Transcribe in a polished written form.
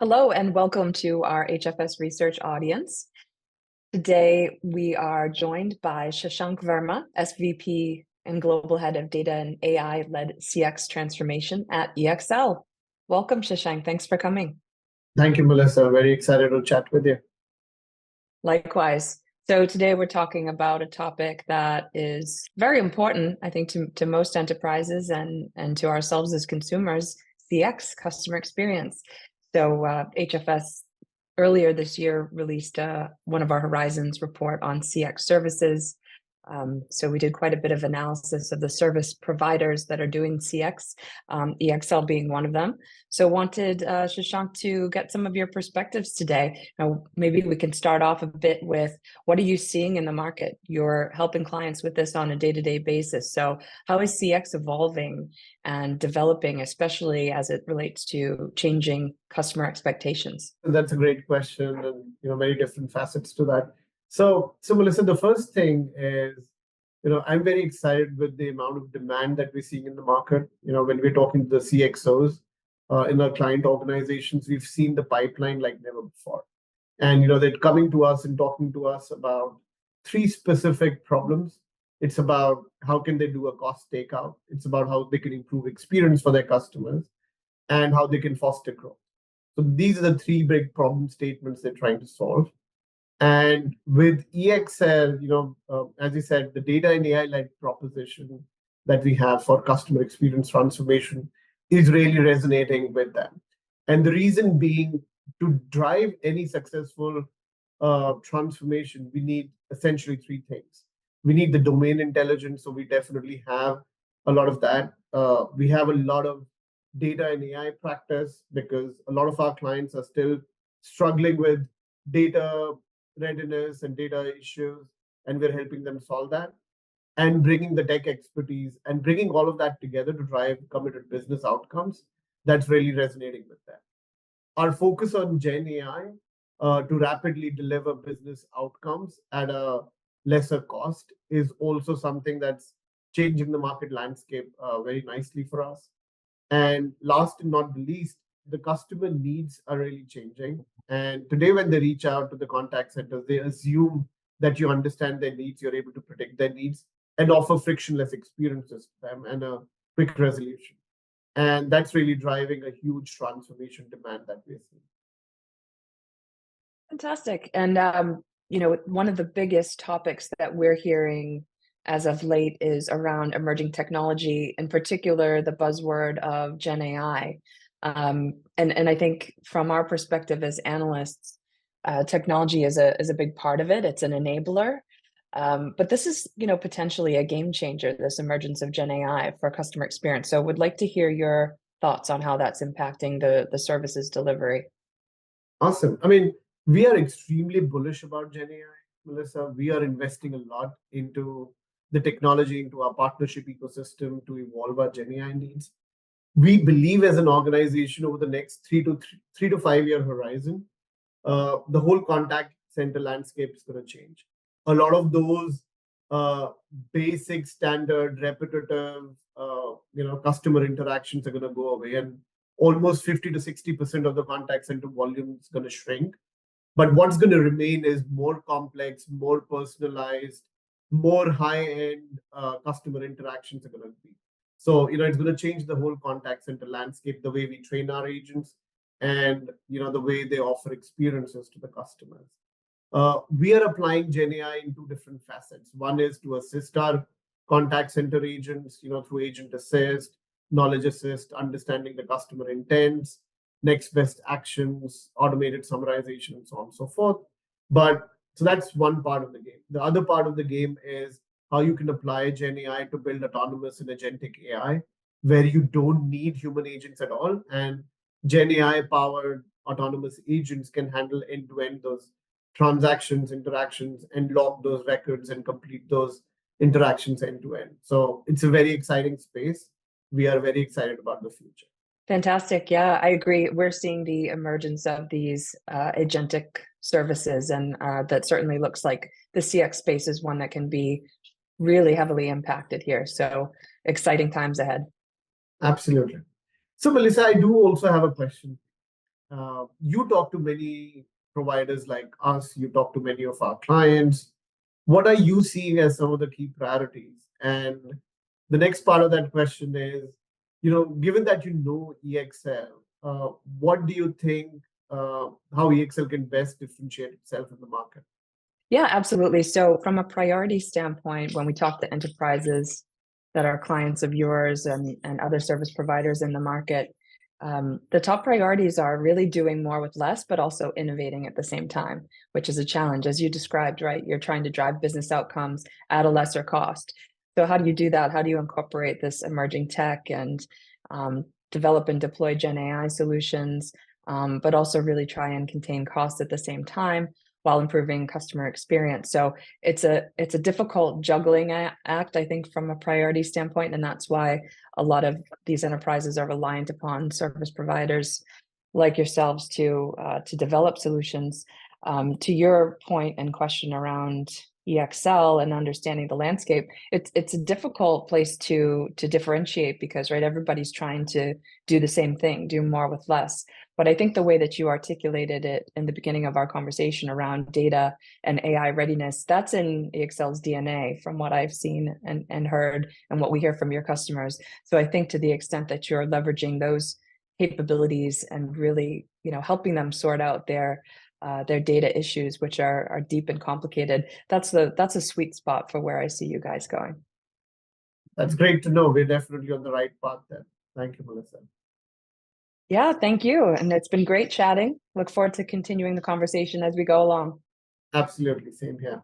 Hello and welcome to our HFS Research audience. Today we are joined by Shashank Verma, SVP and Global Head of Data and AI-led CX Transformation at EXL. Welcome, Shashank. Thanks for coming. Thank you, Melissa. Very excited to chat with you. Likewise. So today we're talking about a topic that is very important, I think, to most enterprises and to ourselves as consumers, CX, customer experience. So HFS earlier this year released one of our Horizons report on CX services. So we did quite a bit of analysis of the service providers that are doing CX, EXL being one of them. So wanted Shashank to get some of your perspectives today. Now, maybe we can start off a bit with what are you seeing in the market? You're helping clients with this on a day-to-day basis. So how is CX evolving and developing, especially as it relates to changing customer expectations? That's a great question, and many different facets to that. So Melissa, the first thing is, I'm very excited with the amount of demand that we're seeing in the market. When we're talking to the CXOs in our client organizations, we've seen the pipeline like never before. And they're coming to us and talking to us about three specific problems. It's about how can they do a cost takeout. It's about how they can improve experience for their customers and how they can foster growth. So these are the three big problem statements they're trying to solve. And with EXL, as you said, the data and AI-led proposition that we have for customer experience transformation is really resonating with them. And the reason being, to drive any successful transformation, we need essentially three things. We need the domain intelligence, so we definitely have a lot of that. We have a lot of data and AI practice because a lot of our clients are still struggling with data readiness and data issues, and we're helping them solve that. And bringing the tech expertise and bringing all of that together to drive committed business outcomes, that's really resonating with them. Our focus on GenAI to rapidly deliver business outcomes at a lesser cost is also something that's changing the market landscape very nicely for us. And last and not the least, the customer needs are really changing. And today, when they reach out to the contact centers, they assume that you understand their needs, you're able to predict their needs, and offer frictionless experiences to them and a quick resolution. And that's really driving a huge transformation demand that we're seeing. Fantastic. And, one of the biggest topics that we're hearing as of late is around emerging technology, in particular, the buzzword of GenAI. And I think from our perspective as analysts, technology is a big part of it. It's an enabler. But this is, potentially a game changer, this emergence of GenAI for customer experience. So would like to hear your thoughts on how that's impacting the services delivery. Awesome. I mean, we are extremely bullish about GenAI, Melissa. We are investing a lot into the technology, into our partnership ecosystem to evolve our GenAI needs. We believe as an organization over the next 3 to 5 year horizon, the whole contact center landscape is going to change. A lot of those basic, standard, repetitive, customer interactions are going to go away, and almost 50 to 60% of the contact center volume is going to shrink. But what's going to remain is more complex, more personalized, more high-end customer interactions are going to be. So, it's going to change the whole contact center landscape, the way we train our agents and, the way they offer experiences to the customers. We are applying GenAI in two different facets. One is to assist our contact center agents, through agent assist, knowledge assist, understanding the customer intents, next best actions, automated summarization, and so on and so forth. So that's one part of the game. The other part of the game is how you can apply GenAI to build autonomous and agentic AI, where you don't need human agents at all. And GenAI-powered autonomous agents can handle end-to-end those transactions, interactions, and log those records and complete those interactions end-to-end. So it's a very exciting space. We are very excited about the future. Fantastic. Yeah, I agree. We're seeing the emergence of these agentic services, and that certainly looks like the CX space is one that can be really heavily impacted here. So exciting times ahead. Absolutely. So Melissa, I do also have a question. You talk to many providers like us, you talk to many of our clients. What are you seeing as some of the key priorities? And the next part of that question is, given that you know EXL, what do you think how EXL can best differentiate itself in the market? Yeah, absolutely. So from a priority standpoint, when we talk to enterprises that are clients of yours and other service providers in the market, the top priorities are really doing more with less, but also innovating at the same time, which is a challenge. As you described, right? You're trying to drive business outcomes at a lesser cost. So how do you do that? How do you incorporate this emerging tech and develop and deploy GenAI solutions, but also really try and contain costs at the same time, while improving customer experience? So it's a difficult juggling act, I think, from a priority standpoint, and that's why a lot of these enterprises are reliant upon service providers like yourselves to develop solutions. To your point and question around EXL and understanding the landscape, it's a difficult place to differentiate because, right, everybody's trying to do the same thing, do more with less. But I think the way that you articulated it in the beginning of our conversation around data and AI readiness, that's in EXL's DNA from what I've seen and heard and what we hear from your customers. So I think to the extent that you're leveraging those capabilities and really, helping them sort out their data issues, which are deep and complicated, that's a sweet spot for where I see you guys going. That's great to know. We're definitely on the right path then. Thank you, Melissa. Yeah, thank you. And it's been great chatting. Look forward to continuing the conversation as we go along. Absolutely. Same here.